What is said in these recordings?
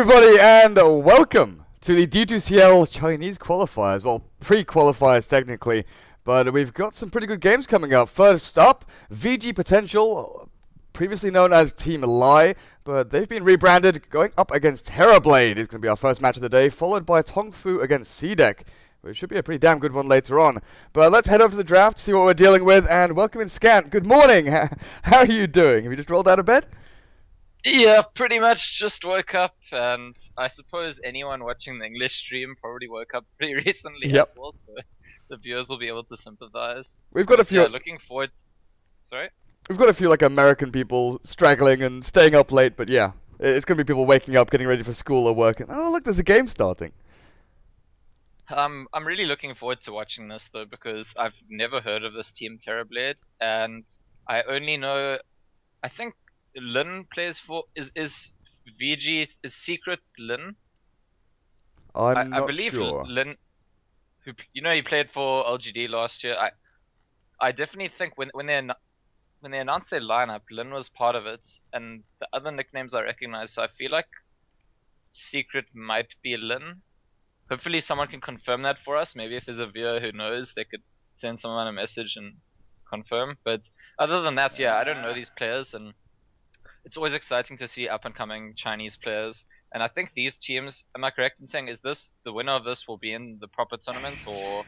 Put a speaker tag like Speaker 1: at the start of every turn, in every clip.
Speaker 1: everybody, and welcome to the D2CL Chinese qualifiers. Well, pre-qualifiers technically, but we've got some pretty good games coming up. First up, VG Potential, previously known as Team Lai, but they've been rebranded, going up against Terrorblade. It's going to be our first match of the day, followed by Tongfu against CDEC, which should be a pretty damn good one later on. But let's head over to the draft, see what we're dealing with, and welcome in Scant. Good morning. How are you doing? Have you just rolled out of bed?
Speaker 2: Yeah, pretty much just woke up, and I suppose anyone watching the English stream probably woke up pretty recently as well, so the viewers will be able to sympathize.
Speaker 1: We've got a few.
Speaker 2: Yeah, looking forward. Sorry?
Speaker 1: We've got a few like American people straggling and staying up late, but yeah, it's gonna be people waking up, getting ready for school or work, and oh look, there's a game starting.
Speaker 2: I'm really looking forward to watching this though, because I've never heard of this team Terrorblade, and I only know, I think Lin plays for is VG is Secret Lin.
Speaker 1: I
Speaker 2: believe
Speaker 1: sure.
Speaker 2: Lin, who he played for LGD last year. I definitely think when they announced their lineup, Lin was part of it, and the other nicknames I recognize. So I feel like Secret might be Lin. Hopefully someone can confirm that for us. Maybe if there's a viewer who knows, they could send someone a message and confirm. But other than that, yeah, I don't know these players, and it's always exciting to see up-and-coming Chinese players. And I think these teams, am I correct in saying, is this the winner of this will be in the proper tournament, or?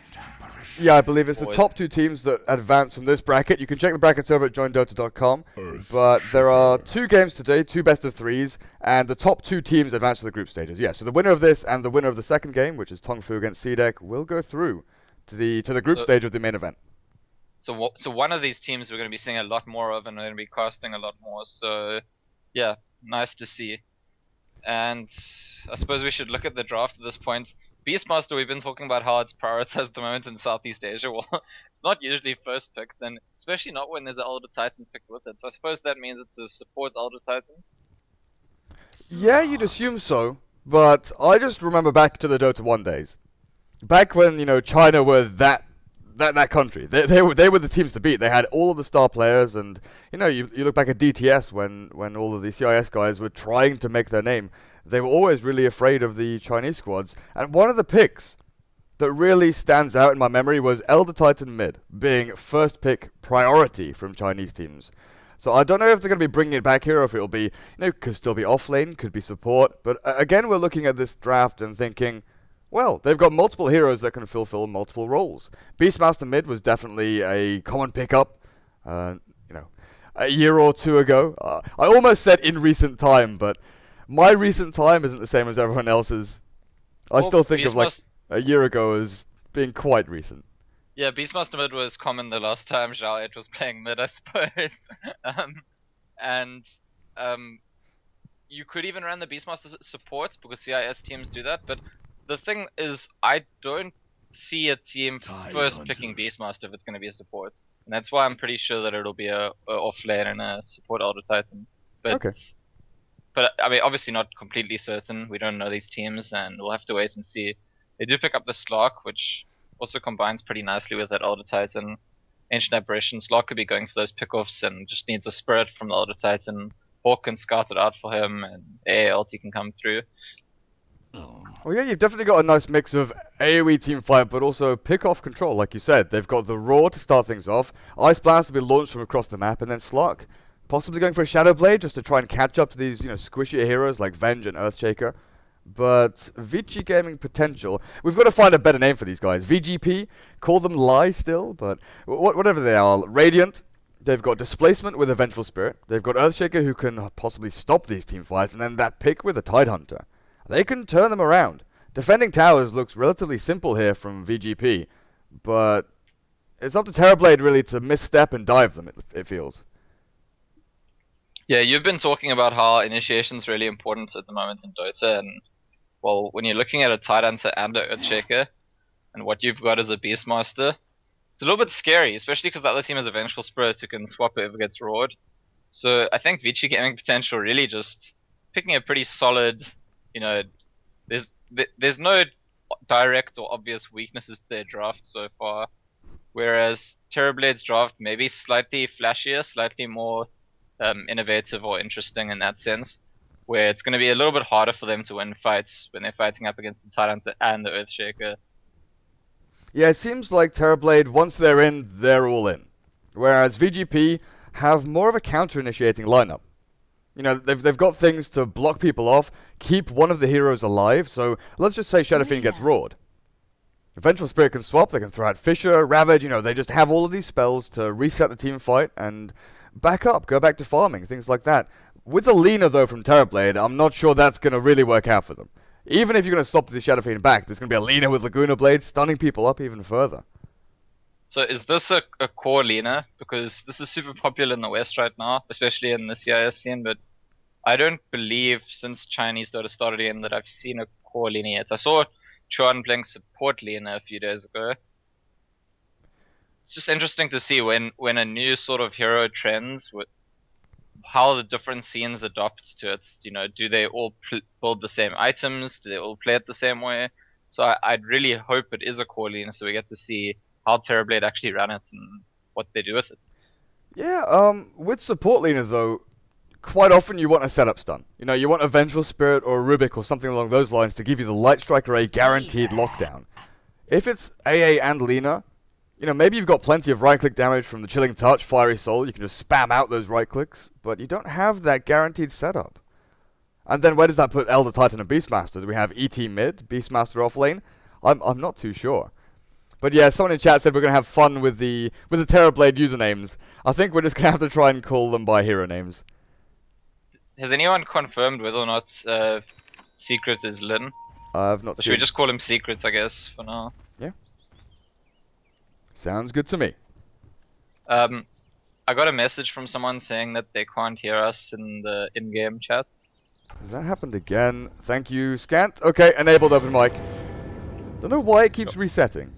Speaker 1: Yeah, I believe it's the top two teams that advance from this bracket. You can check the brackets over at joindota.com. But there are 2 games today, 2 best-of-3s, and the top 2 teams advance to the group stages. Yeah, so the winner of this and the winner of the second game, which is Tongfu against CDEC, will go through to the group stage of the main event.
Speaker 2: So one of these teams we're going to be seeing a lot more of, and we're going to be casting a lot more. So, yeah, nice to see. And I suppose we should look at the draft at this point. Beastmaster, we've been talking about how it's prioritized at the moment in Southeast Asia. Well, it's not usually first picked, and especially not when there's an Elder Titan picked with it. So I suppose that means it's a support Elder Titan.
Speaker 1: Yeah, you'd assume so, but I just remember back to the Dota 1 days. Back when, China were that country. They were the teams to beat. They had all of the star players, and you look back at DTS when all of the CIS guys were trying to make their name. They were always really afraid of the Chinese squads. And one of the picks that really stands out in my memory was Elder Titan mid being first pick priority from Chinese teams. So I don't know if they're going to be bringing it back here, or if it'll be, could still be off lane, could be support. But again, we're looking at this draft and thinking, well, they've got multiple heroes that can fulfill multiple roles. Beastmaster mid was definitely a common pickup, a year or 2 ago. I almost said in recent time, but my recent time isn't the same as everyone else's. I still think of like a year ago as being quite recent.
Speaker 2: Yeah, Beastmaster mid was common the last time Zhao 8 was playing mid, I suppose. You could even run the Beastmaster support, because CIS teams do that, but the thing is, I don't see a team first picking Beastmaster if it's going to be a support. And that's why I'm pretty sure that it'll be a off lane and a support Elder Titan. But,
Speaker 1: okay.
Speaker 2: But I mean, obviously not completely certain. We don't know these teams, and we'll have to wait and see. They do pick up the Slark, which also combines pretty nicely with that Elder Titan. Ancient Aberration, Slark could be going for those pickoffs and just needs a Spirit from the Elder Titan. Hawk can scout it out for him, and AALT can come through.
Speaker 1: Well, yeah, you've definitely got a nice mix of AoE teamfight, but also pick-off control, like you said. They've got the Roar to start things off, Ice Blast will be launched from across the map, and then Slark possibly going for a Shadow Blade just to try and catch up to these, squishier heroes like Venge and Earthshaker. But VG Gaming Potential, we've got to find a better name for these guys. VG.P, call them Lie still, but whatever they are. Radiant, they've got Displacement with a Vengeful Spirit. They've got Earthshaker who can possibly stop these team fights, and then that pick with a Tidehunter. They can turn them around. Defending towers looks relatively simple here from VG.P, but it's up to Terrorblade really to misstep and dive them, it feels.
Speaker 2: Yeah, you've been talking about how initiation is really important at the moment in Dota, and well, when you're looking at a Tidehunter and an Earthshaker, and what you've got as a Beastmaster, it's a little bit scary, especially because the other team has a Vengeful Spirit who can swap whoever gets roared. So I think VG Gaming Potential really just picking a pretty solid, there's no direct or obvious weaknesses to their draft so far, whereas Terrorblade's draft may be slightly flashier, slightly more innovative or interesting in that sense. where it's going to be a little bit harder for them to win fights when they're fighting up against the Titans and the Earthshaker.
Speaker 1: Yeah, it seems like Terrorblade, once they're in, they're all in. Whereas VG.P have more of a counter-initiating lineup. You know, they've got things to block people off, keep one of the heroes alive, so let's just say Shadow Fiend gets roared. Vengeful Spirit can swap, they can throw out Fissure, Ravage, you know, they just have all of these spells to reset the team fight and back up, go back to farming, things like that. With a Lina, though, from Terrorblade, I'm not sure that's going to really work out for them. Even if you're going to stop the Shadow Fiend back, there's going to be a Lina with Laguna Blade, stunning people up even further.
Speaker 2: So is this a core Lina? Because this is super popular in the West right now, especially in the CIS scene, but I don't believe since Chinese Dota started again that I've seen a core Lina yet. I saw Chuan playing support Lina a few days ago. It's just interesting to see when a new sort of hero trends with how the different scenes adopt to it. You know, do they all build the same items? Do they all play it the same way? So I'd really hope it is a core Lina, so we get to see how Terrorblade actually run it and what they do with it.
Speaker 1: Yeah, with support Linas though, quite often you want a setup stun. You know, you want a Vengeful Spirit or a Rubik or something along those lines to give you the Light Striker A guaranteed lockdown. If it's AA and Lina, you know, maybe you've got plenty of right-click damage from the Chilling Touch, Fiery Soul, you can just spam out those right-clicks, but you don't have that guaranteed setup. And then where does that put Elder Titan and Beastmaster? Do we have ET mid, Beastmaster off lane? I'm not too sure. But yeah, someone in chat said we're going to have fun with the Terrorblade usernames. I think we're just going to have to try and call them by hero names.
Speaker 2: Has anyone confirmed whether or not Secret is Lin?
Speaker 1: I've not seen.
Speaker 2: Should we just call him Secrets, I guess, for now?
Speaker 1: Yeah. Sounds good to me.
Speaker 2: I got a message from someone saying that they can't hear us in the in-game chat.
Speaker 1: Has that happened again? Thank you, Scant. Okay, enabled open mic. Don't know why it keeps resetting.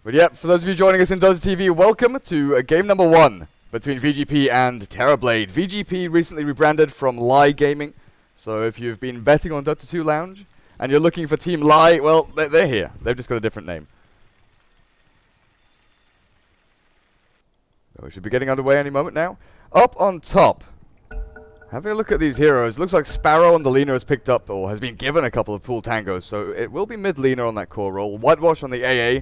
Speaker 1: But yeah, for those of you joining us in Dota TV, welcome to game number 1 between VG.P and Terrorblade. VG.P recently rebranded from Lie Gaming, so if you've been betting on Dota 2 Lounge and you're looking for Team Lie, well, they're here. They've just got a different name. So we should be getting underway any moment now. Up on top, having a look at these heroes, looks like Sparrow on the Lina has picked up, or has been given a couple of pool tangos, so it will be mid Lina on that core role. Whitewash on the AA.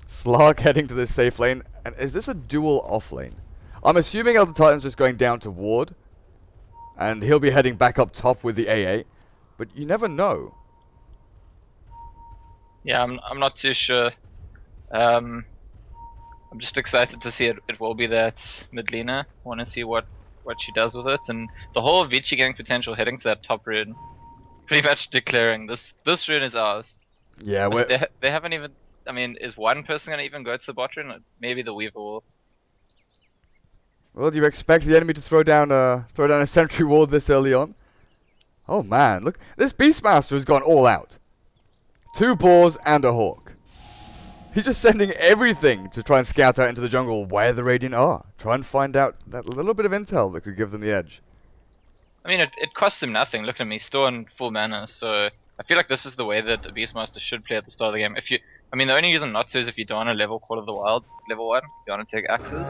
Speaker 1: Slark heading to this safe lane. And is this a dual off lane? I'm assuming Elder Titan's just going down to ward. And he'll be heading back up top with the AA. But you never know.
Speaker 2: Yeah, I'm not too sure. I'm just excited to see it. It will be that mid Lina. Want to see what she does with it. And the whole Vici gang potential heading to that top rune. Pretty much declaring this rune is ours.
Speaker 1: Yeah,
Speaker 2: they haven't even. I mean, is one person gonna even go to the bot rune? Maybe the Weaver will.
Speaker 1: Well, do you expect the enemy to throw down a sentry ward this early on? Oh man, look, this Beastmaster has gone all out. 2 boars and a hawk. He's just sending everything to try and scout out into the jungle where the Radiant are. Try and find out that little bit of intel that could give them the edge.
Speaker 2: I mean, it costs him nothing. Look at me, still in full mana, so I feel like this is the way that a Beastmaster should play at the start of the game. I mean, the only reason not to is if you don't want to level Call of the Wild, level 1, if you want to take axes.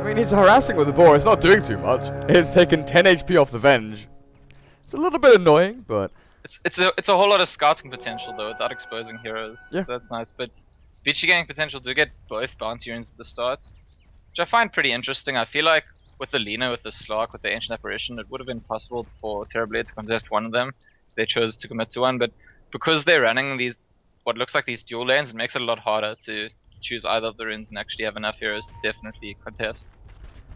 Speaker 1: I mean, he's harassing with the boar, it's not doing too much. It's taken 10 HP off the Venge. It's a little bit annoying, but...
Speaker 2: It's a whole lot of scouting potential, though, without exposing heroes.
Speaker 1: Yeah.
Speaker 2: So that's nice, but Vici gang potential do get both bounty runes at the start, which I find pretty interesting. I feel like with the Lina, with the Slark, with the Ancient Apparition, it would have been possible for Terrorblade to contest one of them. They chose to commit to one, but because they're running these, what looks like these dual lanes, it makes it a lot harder to choose either of the runes and actually have enough heroes to definitely contest.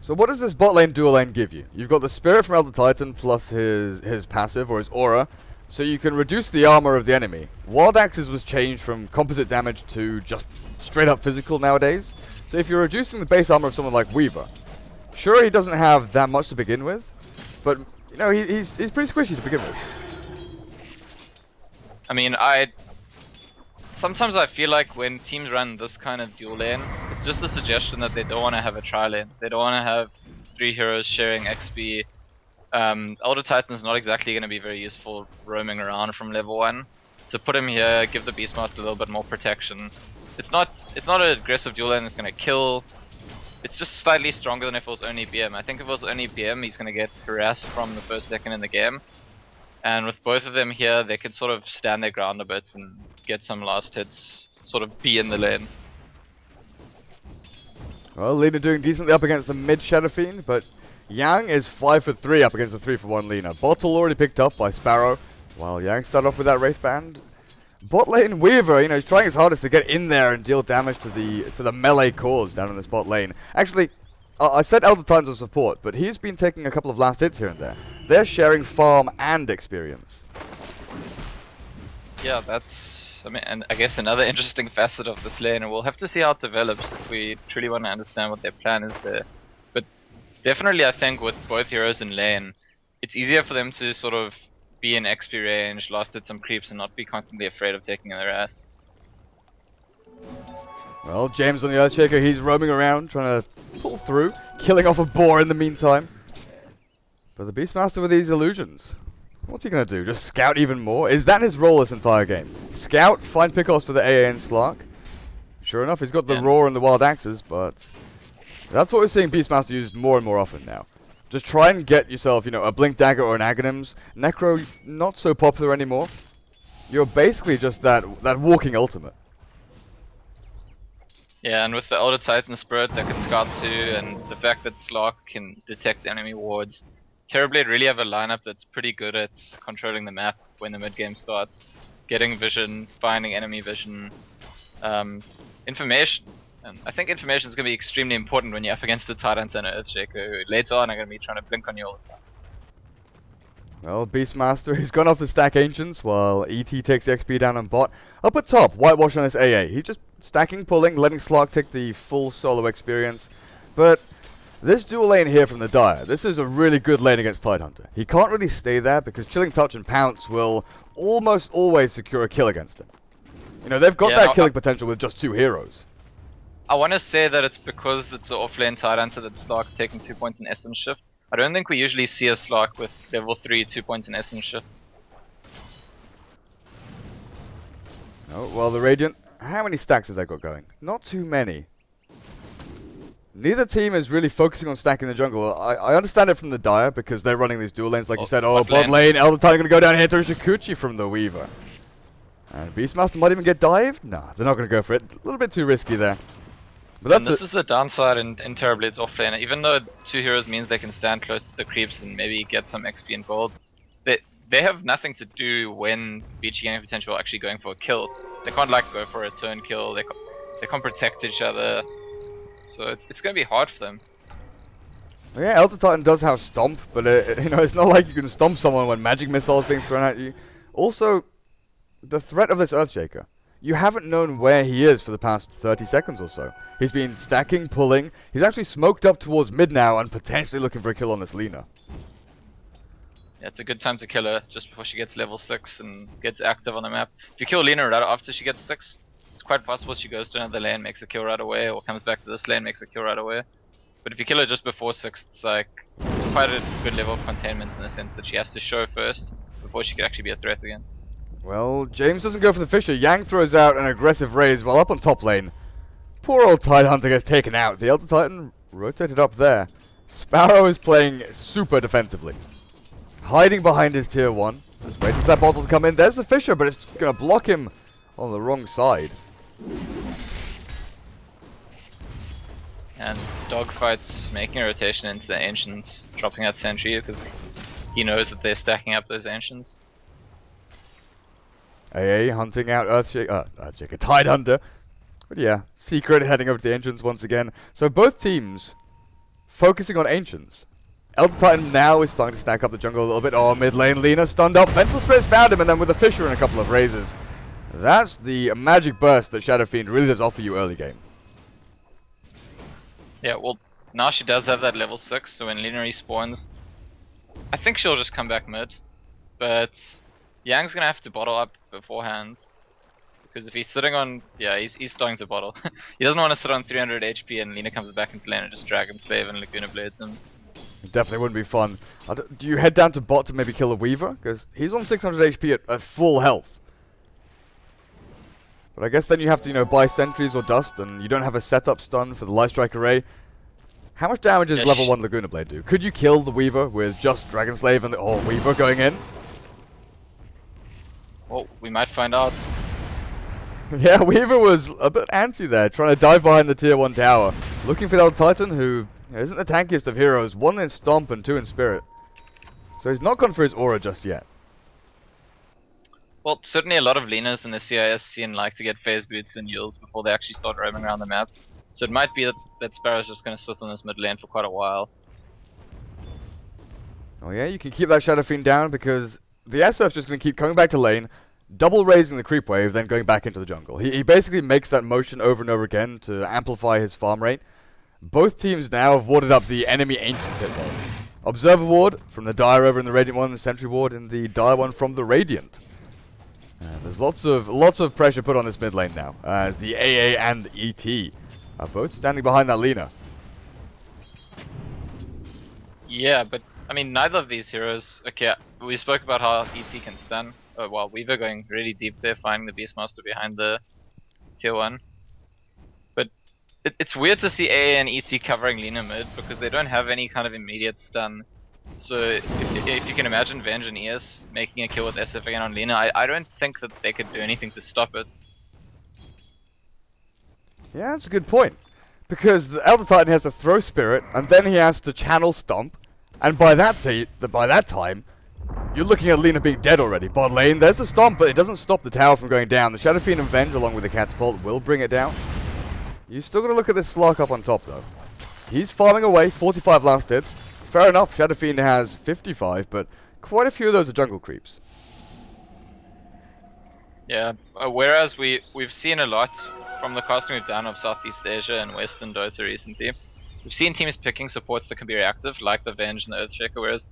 Speaker 1: So what does this bot lane dual lane give you? You've got the Spirit from Elder Titan plus his passive, or his aura, so you can reduce the armor of the enemy. Wild Axes was changed from composite damage to just straight up physical nowadays. So if you're reducing the base armor of someone like Weaver, sure he doesn't have that much to begin with, but you know he's pretty squishy to begin with.
Speaker 2: I mean, sometimes I feel like when teams run this kind of dual lane, it's just a suggestion that they don't want to have a tri lane. They don't want to have 3 heroes sharing XP. Elder Titan's not exactly going to be very useful roaming around from level 1. So put him here, give the Beastmaster a little bit more protection. It's not an aggressive dual lane that's going to kill it's just slightly stronger than if it was only BM. I think if it was only BM, he's gonna get harassed from the first second in the game. And with both of them here, they could sort of stand their ground a bit and get some last hits, sort of be in the lane.
Speaker 1: Well, Lina doing decently up against the mid Shadow Fiend, but Yang is 5 for 3 up against the 3 for 1 Lina. Bottle already picked up by Sparrow, while Yang started off with that Wraith Band. Bot lane Weaver, he's trying his hardest to get in there and deal damage to the melee cores down in this bot lane. Actually, I said Elder Titans on support, but he's been taking a couple of last hits here and there. They're sharing farm and experience.
Speaker 2: Yeah, that's, and I guess another interesting facet of this lane, and we'll have to see how it develops if we truly want to understand what their plan is there. But definitely I think with both heroes in lane, it's easier for them to sort of be in XP range, last hit some creeps, and not be constantly afraid of taking their ass.
Speaker 1: Well, James on the Earthshaker, he's roaming around, trying to pull through, killing off a boar in the meantime. But the Beastmaster with these illusions, what's he going to do? Just scout even more? Is that his role this entire game? Scout, find pickoffs for the AA and Slark. Sure enough, he's got the Roar and the Wild Axes, but that's what we're seeing Beastmaster used more and more often now. Just try and get yourself, a Blink Dagger or an Aghanims. Necro, not so popular anymore. You're basically just that walking ultimate.
Speaker 2: Yeah, and with the Elder Titan Spirit that can scout too, and the fact that Slark can detect enemy wards, Terrorblade really have a lineup that's pretty good at controlling the map when the mid game starts. Getting vision, finding enemy vision, information. And I think information is going to be extremely important when you're up against a Tyrant and an Earthshaker who later on are going to be trying to blink on you all the time.
Speaker 1: Well, Beastmaster, he's gone off to stack Ancients while ET takes the XP down on bot. Up at top, Whitewash on this AA. He's just stacking, pulling, letting Slark take the full solo experience. But this dual lane here from the Dire, this is a really good lane against Tidehunter. He can't really stay there because Chilling Touch and Pounce will almost always secure a kill against him. They've got that killing potential with just 2 heroes.
Speaker 2: I want to say that it's because it's an off-lane Tidehunter that Slark's taking 2 points in Essence Shift. I don't think we usually see a Slark with level 3 2 points in Essence Shift.
Speaker 1: Oh, well, the Radiant, how many stacks has they got going? Not too many. Neither team is really focusing on stacking the jungle. I understand it from the Dire because they're running these dual lanes, like you said. Oh, bot lane, Elder Titan going to go down here to Shikuchi from the Weaver. And Beastmaster might even get dived? Nah, they're not going to go for it. A little bit too risky there. But
Speaker 2: this is the downside in Terrorblade's offlane. Even though 2 heroes means they can stand close to the creeps and maybe get some XP and gold, they have nothing to do when VG Gaming Potential are actually going for a kill. They can't go for a turn kill. They can't protect each other. So it's going to be hard for them.
Speaker 1: Yeah, Elder Titan does have Stomp, but it's not like you can stomp someone when magic missile is being thrown at you. Also, the threat of this Earthshaker. You haven't known where he is for the past 30 seconds or so. He's been stacking, pulling. He's actually smoked up towards mid now and potentially looking for a kill on this Lina.
Speaker 2: Yeah, it's a good time to kill her just before she gets level 6 and gets active on the map. If you kill Lina right after she gets 6, it's quite possible she goes to another lane, makes a kill right away, or comes back to this lane, makes a kill right away. But if you kill her just before 6, it's quite a good level of containment in the sense that she has to show first before she can actually be a threat again.
Speaker 1: Well, James doesn't go for the Fisher. Yang throws out an aggressive raise while up on top lane. Poor old Tidehunter gets taken out. The Elder Titan rotated up there. Sparrow is playing super defensively. Hiding behind his tier 1. Just waiting for that bottle to come in. There's the Fisher, but it's going to block him on the wrong side.
Speaker 2: And Dogfight's making a rotation into the Ancients, dropping out Sentry because he knows that they're stacking up those Ancients.
Speaker 1: AA hunting out Earthshaker, Tidehunter. But yeah, Secret heading over to the Ancients once again. So both teams focusing on Ancients. Elder Titan now is starting to stack up the jungle a little bit. Oh, mid lane, Lina stunned up. Vengeful Spirit's found him, and then with a Fisher and a couple of raises. That's the magic burst that Shadow Fiend really does offer you early game.
Speaker 2: Yeah, well, now she does have that level 6, so when Lina respawns, I think she'll just come back mid. But Yang's gonna have to bottle up beforehand. Because if he's sitting on... yeah, he's starting to bottle. He doesn't want to sit on 300 HP and Lina comes back into lane and just Dragon Slave and Laguna Blades him.
Speaker 1: It definitely wouldn't be fun. Do you head down to bot to maybe kill a Weaver? Because he's on 600 HP at full health. But I guess then you have to, buy sentries or dust, and you don't have a setup stun for the Light Strike Array. How much damage does
Speaker 2: Yeah,
Speaker 1: level 1 Laguna Blade do? Could you kill the Weaver with just Dragon Slave and Weaver going in?
Speaker 2: Well, we might find out.
Speaker 1: Yeah, Weaver was a bit antsy there, trying to dive behind the tier 1 tower. Looking for the Titan, who isn't the tankiest of heroes. 1 in Stomp and 2 in Spirit. So he's not gone for his aura just yet.
Speaker 2: Well, certainly a lot of laners in the CIS scene like to get phase boots and heals before they actually start roaming around the map. So it might be that Sparrow's just going to sit on this mid lane for quite a while.
Speaker 1: Oh yeah, you can keep that Shadow Fiend down because the SF's just going to keep coming back to lane, double raising the creep wave, then going back into the jungle. He basically makes that motion over and over again to amplify his farm rate. Both teams now have warded up the enemy Ancient Pit though. Observer ward from the Dire over in the Radiant one, the Sentry ward in the Dire one from the Radiant. There's lots of pressure put on this mid lane now, as the AA and ET are both standing behind that Lina.
Speaker 2: Yeah, but I mean, neither of these heroes. Okay, we spoke about how ET can stun. While Weaver going really deep there, finding the Beastmaster behind the tier 1. But it's weird to see AA and ET covering Lina mid because they don't have any kind of immediate stun. So if you can imagine Venge and ES making a kill with SF again on Lina, I don't think that they could do anything to stop it.
Speaker 1: Yeah, that's a good point. Because the Elder Titan has to throw Spirit, and then he has to channel Stomp, and by that time, you're looking at Lina being dead already. Bot lane, there's the Stomp, but it doesn't stop the tower from going down. The Shadow Fiend and Venge, along with the Catapult, will bring it down. You still gotta look at this Slark up on top, though. He's farming away, 45 last hits. Fair enough, Shadow Fiend has 55, but quite a few of those are jungle creeps.
Speaker 2: Yeah, whereas we've seen a lot from the casting we've done of Southeast Asia and Western Dota recently. We've seen teams picking supports that can be reactive, like the Venge and the Earthshaker, whereas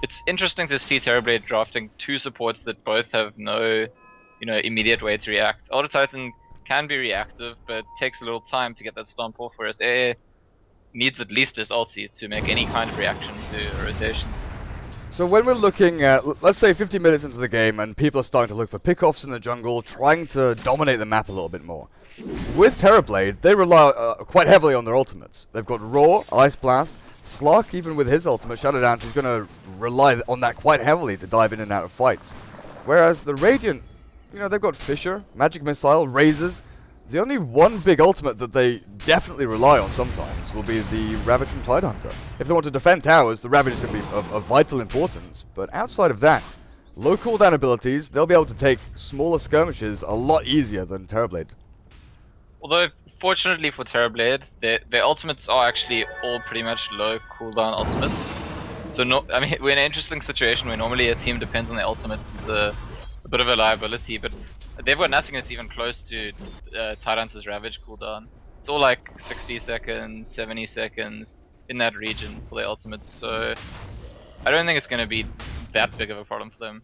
Speaker 2: it's interesting to see Terrorblade drafting 2 supports that both have no, immediate way to react. Elder Titan can be reactive, but takes a little time to get that stomp off, whereas AA needs at least his ulti to make any kind of reaction to a rotation.
Speaker 1: So when we're looking at, let's say 50 minutes into the game and people are starting to look for pickoffs in the jungle, trying to dominate the map a little bit more. With Terrorblade, they rely quite heavily on their ultimates. They've got Roar, Ice Blast, Slark, even with his ultimate, Shadow Dance, is going to rely on that quite heavily to dive in and out of fights. Whereas the Radiant, they've got Fissure, Magic Missile, Razors. The only one big ultimate that they definitely rely on sometimes will be the Ravage from Tidehunter. If they want to defend towers, the Ravage is going to be of vital importance. But outside of that, low cooldown abilities, they'll be able to take smaller skirmishes a lot easier than Terrorblade.
Speaker 2: Although, fortunately for Terrorblade, their ultimates are actually all pretty much low cooldown ultimates. So we're in an interesting situation where normally a team depends on their ultimates as a bit of a liability, but they've got nothing that's even close to Tidehunter's Ravage cooldown. It's all like 60 seconds, 70 seconds in that region for their ultimates, so I don't think it's going to be that big of a problem for them.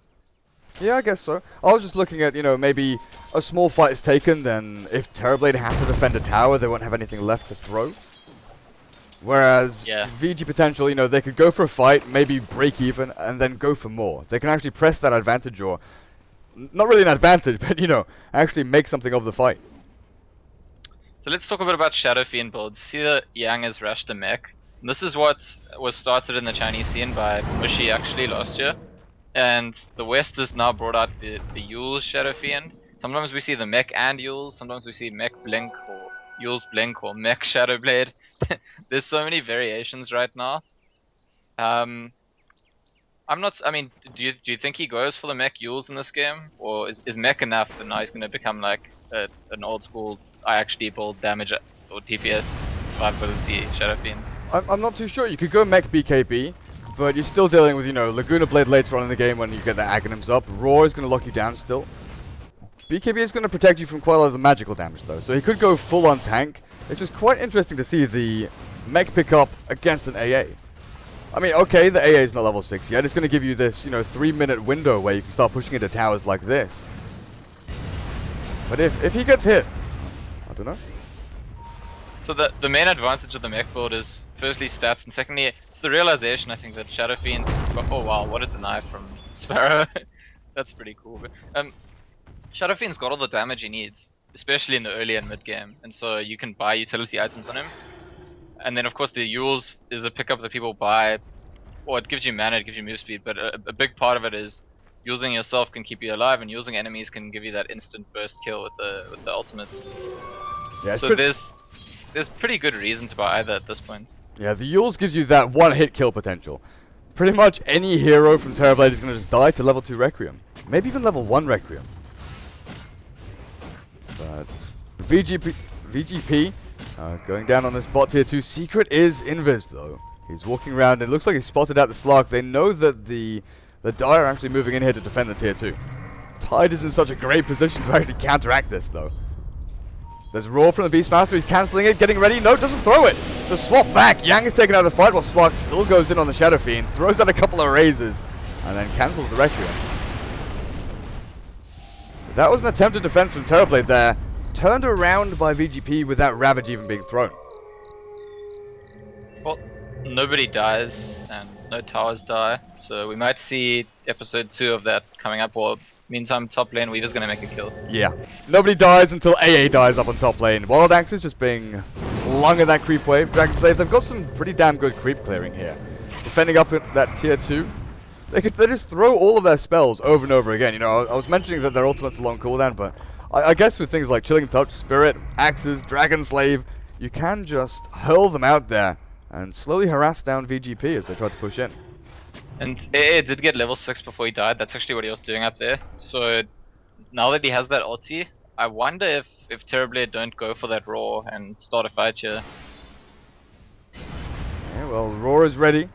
Speaker 1: Yeah, I guess so. I was just looking at, maybe a small fight is taken, then if Terrorblade has to defend a tower, they won't have anything left to throw. Whereas VG potential, they could go for a fight, maybe break even, and then go for more. They can actually press that advantage, or not really an advantage, but actually make something of the fight.
Speaker 2: So let's talk a bit about Shadow Fiend builds. See that Yang has rushed a mech. And this is what was started in the Chinese scene by Mushi actually last year. And the West has now brought out the Yule's Shadow Fiend. Sometimes we see the mech and Yule's, sometimes we see mech Blink or Yule's Blink or mech Shadow Blade. There's so many variations right now. I mean, do you think he goes for the mech Yules in this game? Or is mech enough and now he's going to become like an old school, I actually build damage or DPS survivability Shadow Fiend?
Speaker 1: I'm not too sure. You could go mech BKB, but you're still dealing with, Laguna Blade later on in the game when you get the Aghanims up. Roar is going to lock you down still. BKB is going to protect you from quite a lot of the magical damage though, so he could go full on tank. It's just quite interesting to see the mech pick up against an AA. I mean, okay, the AA is not level 6 yet. It's going to give you this, 3-minute window where you can start pushing into towers like this. But if he gets hit, I don't know.
Speaker 2: So the main advantage of the mech build is firstly stats, and secondly it's the realization I think that Shadow Fiend's oh wow, what a deny from Sparrow. That's pretty cool. But, Shadow Fiend's got all the damage he needs, especially in the early and mid game, and so you can buy utility items on him. And then of course the Yules is a pickup that people buy. Well, it gives you mana, it gives you move speed, but a big part of it is using yourself can keep you alive, and using enemies can give you that instant burst kill with the ultimate.
Speaker 1: Yeah,
Speaker 2: so there's pretty good reason to buy either at this point.
Speaker 1: Yeah, the Yules gives you that one-hit kill potential. Pretty much any hero from Terrorblade is going to just die to level 2 Requiem. Maybe even level 1 Requiem. But VG.P going down on this bot tier 2. Secret is invis though. He's walking around, it looks like he's spotted out the Slark. They know that the Dire are actually moving in here to defend the tier 2. Tide is in such a great position to actually counteract this though. There's Roar from the Beastmaster, he's cancelling it, getting ready. No, doesn't throw it. Just swap back. Yang is taken out of the fight while Slark still goes in on the Shadow Fiend, throws out a couple of razors, and then cancels the Requiem. That was an attempted defense from Terrorblade there. Turned around by VG.P without Ravage even being thrown.
Speaker 2: Well, nobody dies, and no towers die, so we might see episode 2 of that coming up, or meantime top lane Weaver's gonna make a kill.
Speaker 1: Yeah. Nobody dies until AA dies up on top lane. Wild Axe is just being flung at that creep wave. Dragon Slave, they've got some pretty damn good creep clearing here. Defending up at that tier 2. They just throw all of their spells over and over again. You know, I was mentioning that their ultimate's a long cooldown, but I guess with things like Chilling Touch, Spirit, Axes, Dragon Slave, you can just hurl them out there and slowly harass down VG.P as they try to push in.
Speaker 2: And AA did get level 6 before he died. That's actually what he was doing up there. So now that he has that ulti, I wonder if Terrorblade don't go for that Roar and start a fight here.
Speaker 1: Yeah, well, Roar is ready.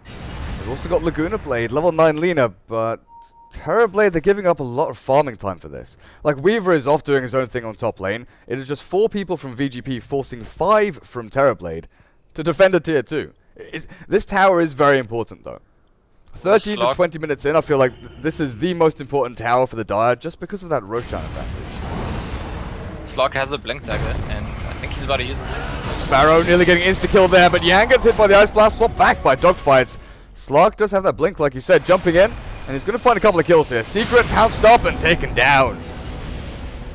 Speaker 1: They've also got Laguna Blade, level 9 Lina, but Terrorblade, they're giving up a lot of farming time for this. Like, Weaver is off doing his own thing on top lane. It is just 4 people from VG.P forcing 5 from Terrorblade to defend a tier 2. This tower is very important, though. 13 to 20 minutes in, I feel like this is the most important tower for the Dire, just because of that Roshan advantage.
Speaker 2: Slark has a Blink Dagger, and I think he's about to use it.
Speaker 1: Sparrow nearly getting insta-kill there, but Yang gets hit by the Ice Blast, swapped back by Dogfights. Slark does have that Blink, like you said, jumping in, and he's going to find a couple of kills here. Secret, pounced up, and taken down.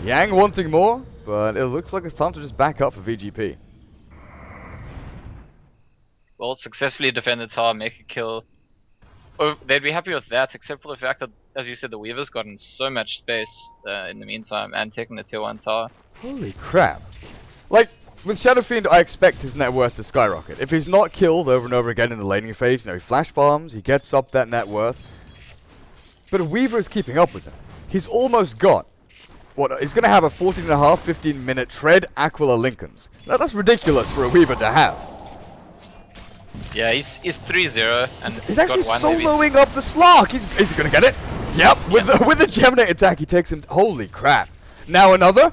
Speaker 1: Yang wanting more, but it looks like it's time to just back up for VG.P.
Speaker 2: Well, successfully defend the tower, make a kill. Oh, they'd be happy with that, except for the fact that, as you said, the Weaver's gotten so much space in the meantime, and taking the tier 1 tower.
Speaker 1: Holy crap. Like, with Shadow Fiend, I expect his net worth to skyrocket. If he's not killed over and over again in the laning phase, you know, he flash farms, he gets up that net worth. But Weaver is keeping up with him. He's almost got, what, he's going to have a 14.5, 15-minute Tread Aquila Lincolns. Now, that's ridiculous for a Weaver to have.
Speaker 2: Yeah, he's 3-0, and
Speaker 1: he's actually soloing up the Slark. Is he going to get it? Yep, with the Geminate attack, he takes him. Holy crap. Now another.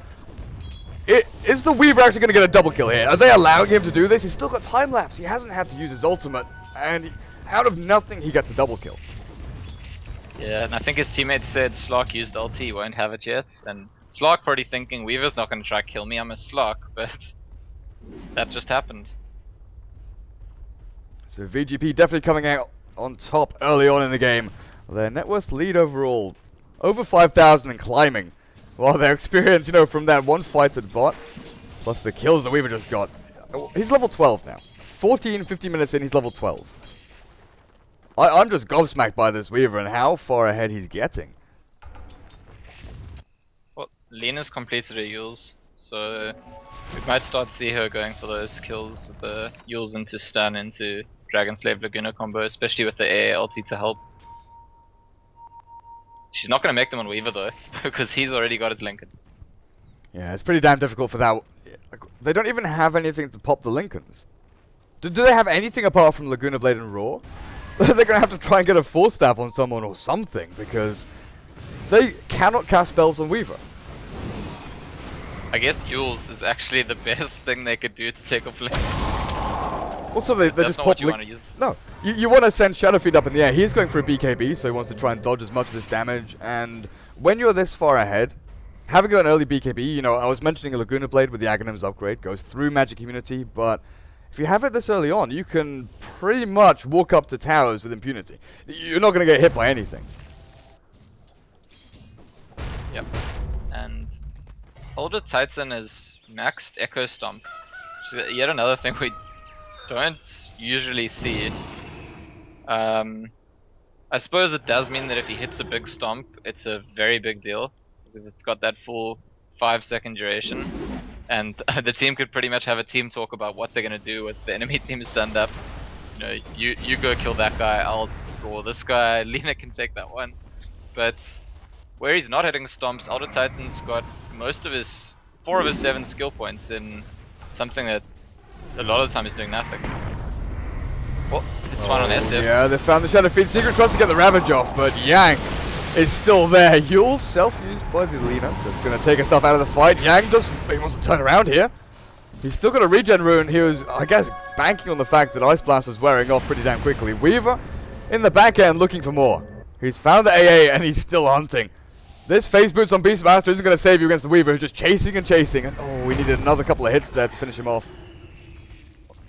Speaker 1: Is the Weaver actually going to get a double kill here? Are they allowing him to do this? He's still got time lapse. He hasn't had to use his ultimate, and out of nothing, he gets a double kill.
Speaker 2: Yeah, and I think his teammate said Slark used ulti, he won't have it yet, and Slark probably thinking Weaver's not going to try to kill me, I'm a Slark, but that just happened.
Speaker 1: So VG.P definitely coming out on top early on in the game. Their net worth lead overall, over 5,000 and climbing. While their experience, you know, from that one fight at bot, plus the kills that Weaver just got. He's level 12 now. 50 minutes in, he's level 12. I'm just gobsmacked by this Weaver and how far ahead he's getting.
Speaker 2: Well, Lena's completed her Yules, so we might start to see her going for those kills with the Yules into stun into Dragon Slave Laguna combo, especially with the AA ulti to help. She's not going to make them on Weaver though, because he's already got his Lincolns.
Speaker 1: Yeah, it's pretty damn difficult for that. Like, they don't even have anything to pop the Lincolns. Do they have anything apart from Laguna Blade and Roar? They're going to have to try and get a Force Staff on someone or something, because they cannot cast spells on Weaver.
Speaker 2: I guess Yules is actually the best thing they could do to take off lane.
Speaker 1: Also, they just pop. No, you want to send Shadow Fiend up in the air. He's going for a BKB, so he wants to try and dodge as much of this damage. And when you're this far ahead, having an early BKB, you know, I was mentioning a Laguna Blade with the Aghanim's upgrade, goes through Magic Immunity, but if you have it this early on, you can pretty much walk up to towers with impunity. You're not going to get hit by anything.
Speaker 2: Yep. And Older Titan is maxed Echo Stomp. Yet another thing don't usually see. I suppose it does mean that if he hits a big stomp, it's a very big deal because it's got that full 5-second duration, and the team could pretty much have a team talk about what they're gonna do with the enemy team stand up. You know, you go kill that guy, I'll draw this guy. Lena can take that one, but where he's not hitting stomps, Elder Titan's got most of his 4 of his 7 skill points in something that a lot of the time is doing nothing. Well, it's one on SF.
Speaker 1: Yeah, they found the Shadow Fiend. Secret tries to get the Ravage off, but Yang is still there. Yule self-used by the Lena. Just going to take herself out of the fight. Yang he wants to turn around here. He's still got a regen rune. He was, I guess, banking on the fact that Ice Blast was wearing off pretty damn quickly. Weaver in the back end looking for more. He's found the AA and he's still hunting. This phase boots on Beastmaster isn't going to save you against the Weaver, who's just chasing and chasing. And oh, we needed another couple of hits there to finish him off.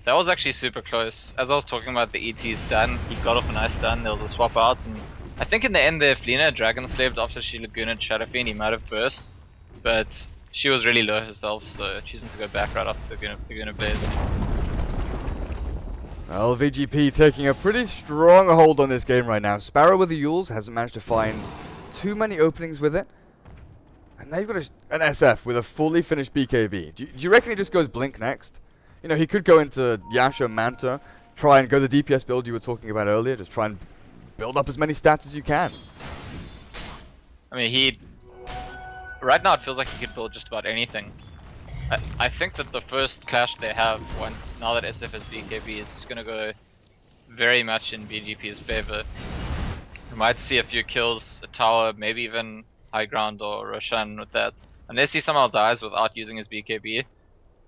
Speaker 2: That was actually super close. As I was talking about the ET stun, he got off a nice stun, there was a swap out, and I think in the end there, if Lena Dragon slaved after she Lagooned Shadow Fiend, he might have burst, but she was really low herself, so choosing to go back right after Laguna Blaze.
Speaker 1: Well, VG.P taking a pretty strong hold on this game right now. Sparrow with the Yules hasn't managed to find too many openings with it. And they've got an SF with a fully finished BKB. Do you reckon he just goes Blink next? You know, he could go into Yasha, Manta, try and go the DPS build you were talking about earlier. Just try and build up as many stats as you can.
Speaker 2: I mean, right now it feels like he could build just about anything. I think that the first clash they have, now that SF has BKB, is just going to go very much in VG.P's favor. We might see a few kills, a tower, maybe even high ground or Roshan with that. Unless he somehow dies without using his BKB.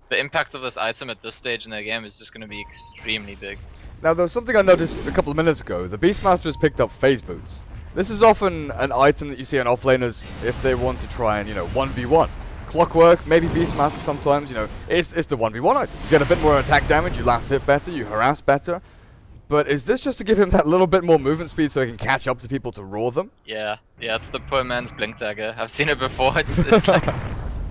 Speaker 2: The impact of this item at this stage in the game is just going to be extremely big.
Speaker 1: Now, there was something I noticed a couple of minutes ago. The Beastmaster has picked up phase boots. This is often an item that you see on offlaners if they want to try and, 1v1. Clockwork, maybe Beastmaster sometimes, it's the 1v1 item. You get a bit more attack damage, you last hit better, you harass better. But is this just to give him that little bit more movement speed so he can catch up to people to roar them? Yeah,
Speaker 2: it's the poor man's Blink Dagger. I've seen it before, it's like...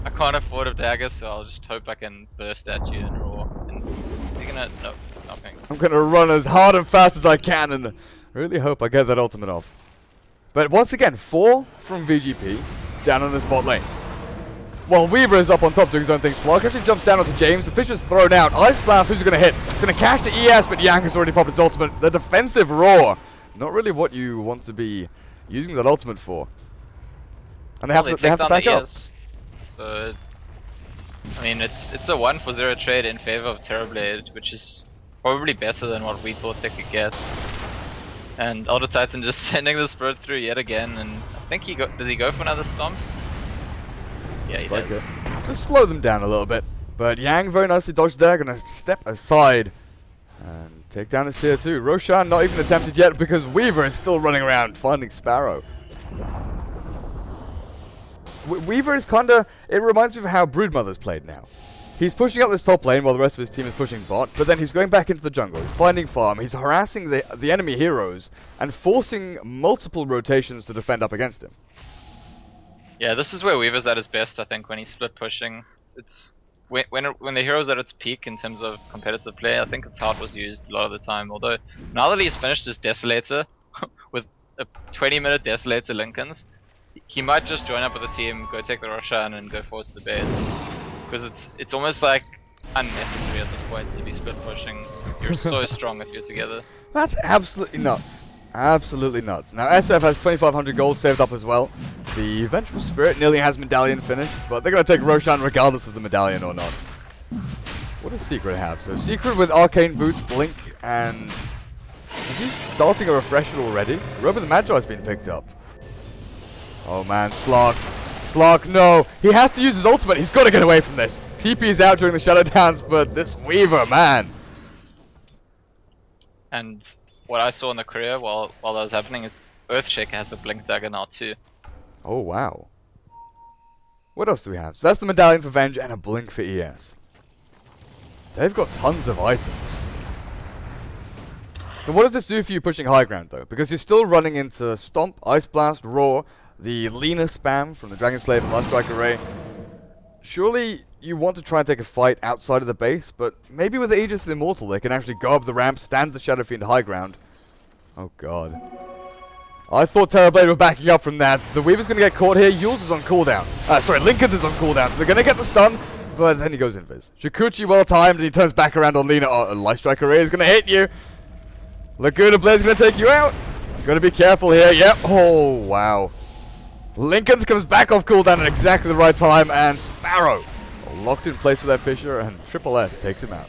Speaker 2: I can't afford a dagger, so I'll just hope I can burst at you and roar. And is he gonna... No, nothing.
Speaker 1: I'm gonna run as hard and fast as I can and really hope I get that ultimate off. But once again, 4 from VG.P down on this bot lane. While Weaver is up on top doing his own thing, Slug actually jumps down onto James. The fish is thrown out. Ice Blast, who's gonna hit? He's gonna catch the ES, but Yang has already popped his ultimate. The defensive roar. Not really what you want to be using that ultimate for. And they have to back up.
Speaker 2: So, I mean, it's a 1 for 0 trade in favor of Terrorblade, which is probably better than what we thought they could get. And Elder Titan just sending the Spirit through yet again, and I think does he go for another Stomp? Yeah, he does.
Speaker 1: Just slow them down a little bit. But Yang very nicely dodged there, gonna step aside and take down this tier 2. Roshan not even attempted yet because Weaver is still running around finding Sparrow. Weaver is kinda... It reminds me of how Broodmother's played now. He's pushing up this top lane while the rest of his team is pushing bot, but then he's going back into the jungle. He's finding farm, he's harassing the enemy heroes, and forcing multiple rotations to defend up against him.
Speaker 2: Yeah, this is where Weaver's at his best, I think, when he's split pushing. It's when the hero's at its peak in terms of competitive play, I think it's how it was used a lot of the time. Although, now that he's finished his Desolator, with a 20-minute Desolator Lincolns, he might just join up with the team, go take the Roshan, and go force the base. Because it's almost like unnecessary at this point to be split pushing. You're so strong if you're together.
Speaker 1: That's absolutely nuts. Absolutely nuts. Now SF has 2,500 gold saved up as well. The Vengeful Spirit nearly has Medallion finished, but they're going to take Roshan regardless of the Medallion or not. What does Secret have? So Secret with Arcane Boots, Blink, and... Is he starting a refresher already? Robo the Magi's been picked up. Oh man, Slark. Slark, no. He has to use his ultimate. He's got to get away from this. TP is out during the Shadow Dance, but this Weaver, man.
Speaker 2: And what I saw in the career while that was happening is Earthshaker has a Blink Dagger now too.
Speaker 1: Oh, wow. What else do we have? So that's the Medallion for Venge and a Blink for ES. They've got tons of items. So what does this do for you pushing high ground though? Because you're still running into Stomp, Ice Blast, Roar, the Lena spam from the Dragon Slave and Last Strike Array. Surely you want to try and take a fight outside of the base, but maybe with the Aegis of the Immortal, they can actually go up the ramp, stand the Shadow Fiend high ground. Oh god. I thought Terrorblade were backing up from that. The Weaver's going to get caught here. Yule's is on cooldown. Sorry, Lincoln's is on cooldown, so they're going to get the stun, but then he goes invis. Shikuchi well timed, and he turns back around on Lina. Oh, Light Strike Array is going to hit you. Laguna Blade's going to take you out. Got to be careful here. Yep. Oh, wow. Lincoln's comes back off cooldown at exactly the right time, and Sparrow locked in place with that Fissure, and Triple S takes him out.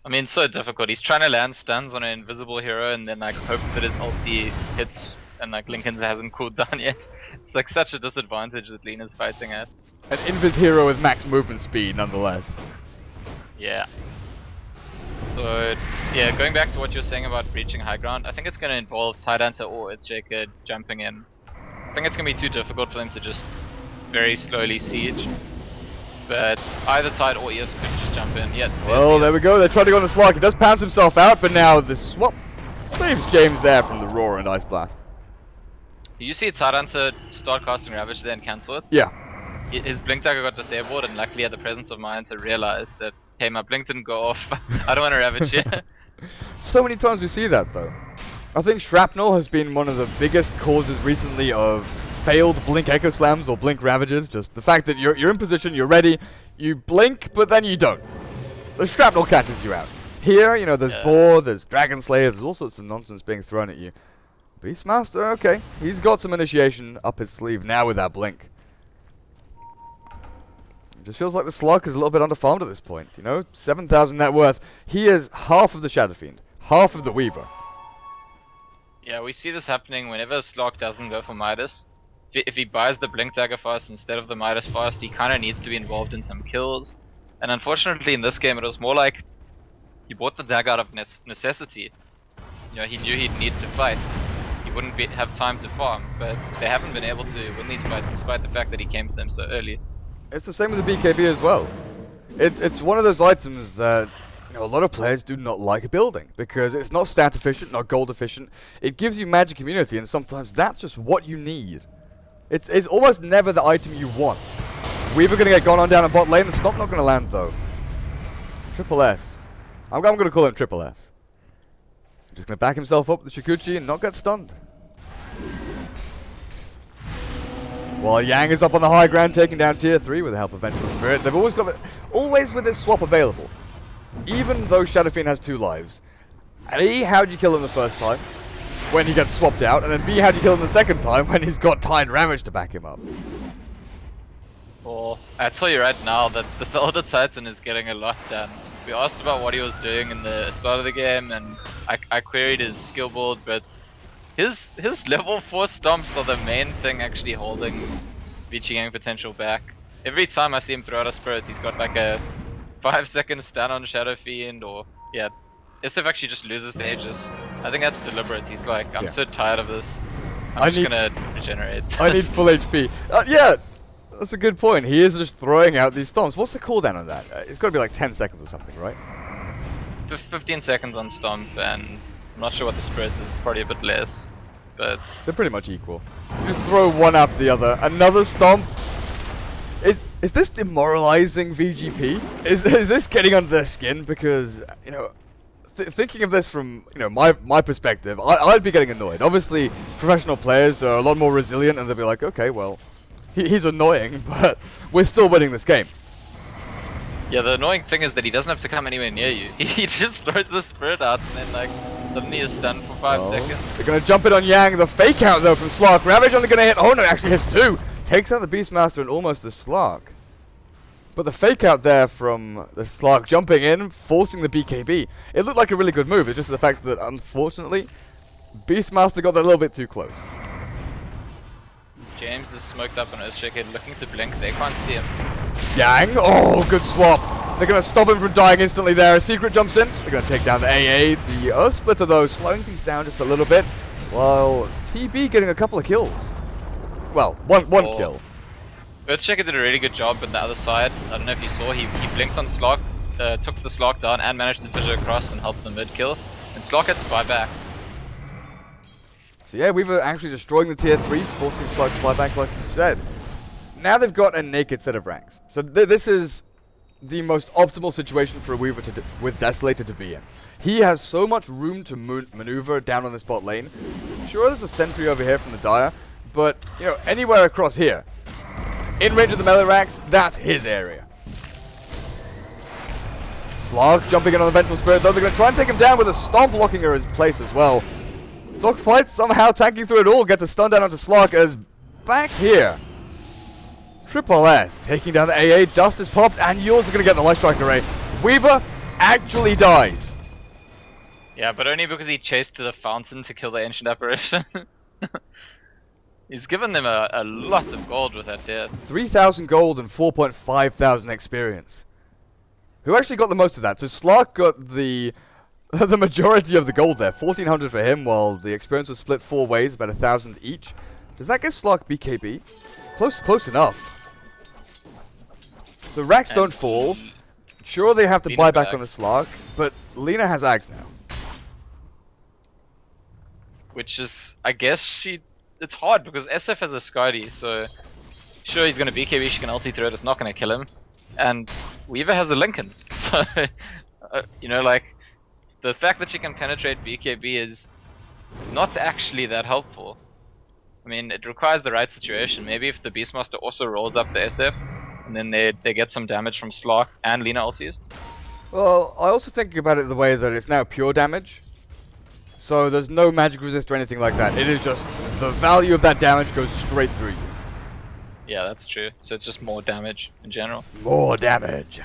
Speaker 2: I mean, so difficult. He's trying to land stuns on an invisible hero and then like hope that his ulti hits and like Lincoln's hasn't cooled down yet. It's like such a disadvantage that Lina's fighting at.
Speaker 1: An invis hero with max movement speed nonetheless.
Speaker 2: Yeah. So, yeah, going back to what you were saying about reaching high ground, I think it's going to involve Tidehunter or Earthshaker jumping in. I think it's going to be too difficult for them to just very slowly siege. But either Tide or ES could just jump in. Yeah.
Speaker 1: Well, there we go. They're trying to go on the Slug. He does pounce himself out, but now the swap saves James there from the Roar and Ice Blast.
Speaker 2: You see Tidehunter start casting Ravage there and cancel it?
Speaker 1: Yeah.
Speaker 2: His Blink Dagger got disabled, and luckily had the presence of mind to realize that, hey, my Blink didn't go off. I don't want to Ravage here.
Speaker 1: So many times we see that, though. I think Shrapnel has been one of the biggest causes recently of failed Blink Echo Slams or Blink Ravages. Just the fact that you're in position, you're ready, you blink, but then you don't. The Shrapnel catches you out. Here, you know, there's Boar, there's Dragon Slayer, there's all sorts of nonsense being thrown at you. Beastmaster, okay. He's got some initiation up his sleeve now with that Blink. It just feels like the Slug is a little bit underfarmed at this point, you know? 7,000 net worth. He is half of the Shadow Fiend, half of the Weaver.
Speaker 2: Yeah, we see this happening whenever Slog doesn't go for Midas. If he buys the Blink Dagger fast instead of the Midas fast, he kind of needs to be involved in some kills. And unfortunately in this game it was more like he bought the dagger out of necessity. You know, he knew he'd need to fight. He wouldn't have time to farm, but they haven't been able to win these fights despite the fact that he came to them so early.
Speaker 1: It's the same with the BKB as well. It's one of those items that, you know, a lot of players do not like building because it's not stat efficient, not gold efficient. It gives you magic immunity, and sometimes that's just what you need. It's almost never the item you want. Weaver gonna get gone on down a bot lane. The stop not gonna land though. Triple S. I'm gonna call him Triple S. Just gonna back himself up with the Shikuchi and not get stunned. While Yang is up on the high ground, taking down tier 3 with the help of Vengeful Spirit. They've always got always with this swap available. Even though Shadow Fiend has 2 lives. A, how'd you kill him the first time? When he gets swapped out, and then B, how'd you kill him the second time when he's got Tide Ravage to back him up?
Speaker 2: Well, I tell you right now that the Elder Titan is getting a lot done. We asked about what he was doing in the start of the game, and I queried his skill build, but his level 4 stomps are the main thing actually holding VG Gang potential back. Every time I see him throw out a spirit, he's got like a 5-second stun on Shadow Fiend, or yeah. SF actually just loses Aegis. I think that's deliberate. He's like, I'm so tired of this. I'm just gonna regenerate.
Speaker 1: I need full HP. Yeah, that's a good point. He is just throwing out these stomps. What's the cooldown on that? It's got to be like 10 seconds or something, right?
Speaker 2: 15 seconds on stomp, and I'm not sure what the spread is. It's probably a bit less, but
Speaker 1: they're pretty much equal. You just throw one after the other. Another stomp. Is this demoralizing VG.P? Is this getting under their skin? Because, you know, thinking of this from, you know, my perspective, I'd be getting annoyed. Obviously, professional players, they're a lot more resilient, and they'll be like, okay, well, he's annoying, but we're still winning this game.
Speaker 2: Yeah, the annoying thing is that he doesn't have to come anywhere near you. He just throws the spirit out, and then, like, suddenly is stunned for 5 seconds.
Speaker 1: They're going to jump it on Yang. The fake out, though, from Slark. Ravage only going to hit. Oh, no, actually hits 2. Takes out the Beastmaster and almost the Slark. But the fake out there from the Slark jumping in, forcing the BKB. It looked like a really good move. It's just the fact that, unfortunately, Beastmaster got that a little bit too close.
Speaker 2: James is smoked up on Earthshaker, looking to blink. They can't see him.
Speaker 1: Yang, oh, good swap. They're going to stop him from dying instantly there. A secret jumps in. They're going to take down the AA. The Earth Splitter, though, slowing things down just a little bit. While TB getting a couple of kills. Well, one kill.
Speaker 2: Earthshaker did a really good job on the other side. I don't know if you saw, he blinked on Slark, took the Slark down and managed to fissure across and help the mid kill. And Slark had to buy back.
Speaker 1: So yeah, Weaver actually destroying the tier 3, forcing Slark to buy back like you said. Now they've got a naked set of ranks. So this is the most optimal situation for a Weaver with Desolator to be in. He has so much room to maneuver down on this bot lane. Sure, there's a sentry over here from the Dire, but, you know, anywhere across here, in range of the melee racks, that's his area. Slark jumping in on the Vengeful Spirit, though they're going to try and take him down with a Stomp locking her in place as well. Dogfight somehow tanking through it all, gets a stun down onto Slark as back here. Triple S taking down the AA, Dust is popped, and yours are going to get the Light Strike array. Weaver actually dies.
Speaker 2: Yeah, but only because he chased to the fountain to kill the Ancient Apparition. He's given them a lot of gold with that death.
Speaker 1: 3,000 gold and 4,500 experience. Who actually got the most of that? So Slark got the majority of the gold there. 1,400 for him, while the experience was split 4 ways, about 1,000 each. Does that give Slark BKB? Close enough. So racks don't fall. Sure, they have to buy back on the Slark, but Lina has Ags now.
Speaker 2: Which is, I guess it's hard because SF has a Skadi, so sure he's going to BKB, she can ulti through it, it's not going to kill him. And Weaver has the Lincolns, so, you know, like, the fact that she can penetrate BKB is not actually that helpful. I mean, it requires the right situation. Maybe if the Beastmaster also rolls up the SF, and then they get some damage from Slark and Lina ultis.
Speaker 1: Well, I also think about it the way that it's now pure damage. So there's no magic resist or anything like that. It is just the value of that damage goes straight through you.
Speaker 2: Yeah, that's true. So it's just more damage in general.
Speaker 1: More damage.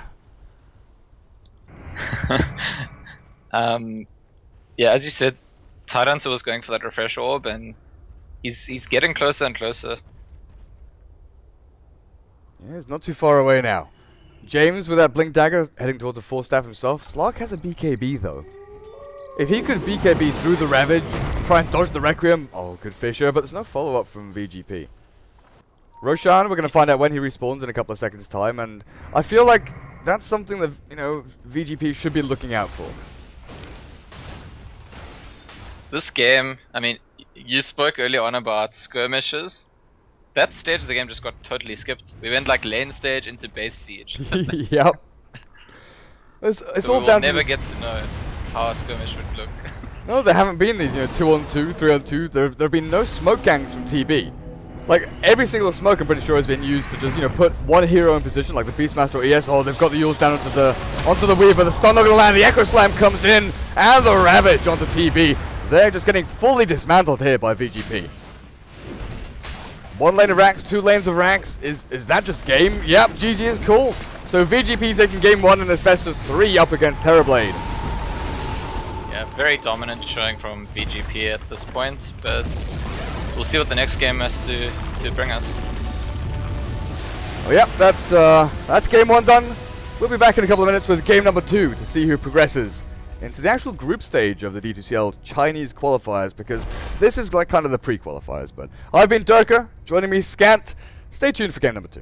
Speaker 2: Yeah, as you said, Tidehunter was going for that refresh orb, and he's getting closer and closer.
Speaker 1: Yeah, it's not too far away now. James with that Blink Dagger heading towards the 4-staff himself. Slark has a BKB though. If he could BKB through the Ravage, try and dodge the Requiem, oh, good Fisher, but there's no follow-up from VG.P. Roshan, we're going to find out when he respawns in a couple of seconds' time, and I feel like that's something that, you know, VG.P should be looking out for.
Speaker 2: This game, I mean, you spoke earlier on about skirmishes. That stage of the game just got totally skipped. We went like lane stage into base siege.
Speaker 1: Yep. It's
Speaker 2: so
Speaker 1: all down to
Speaker 2: we'll never get to know how a skirmish would look.
Speaker 1: No, there haven't been these, you know, 2-on-2, 3-on-2. There have been no smoke gangs from TB. Like, every single smoke I'm pretty sure has been used to just, you know, put one hero in position, like the Beastmaster or ES. Oh, they've got the Yules down onto the Weaver. The stun not going to land. The Echo Slam comes in, and the Ravage onto TB. They're just getting fully dismantled here by VG.P. 1 lane of racks, 2 lanes of racks. Is that just game? Yep, GG is cool. So VG.P taking game 1 in this best of 3 up against Terrorblade.
Speaker 2: Yeah, very dominant showing from VG.P at this point, but we'll see what the next game has to bring us.
Speaker 1: Oh, yep, that's game 1 done. We'll be back in a couple of minutes with game number 2 to see who progresses into the actual group stage of the D2CL Chinese qualifiers, because this is like kind of the pre-qualifiers. But I've been Durka, joining me Scant. Stay tuned for game number 2.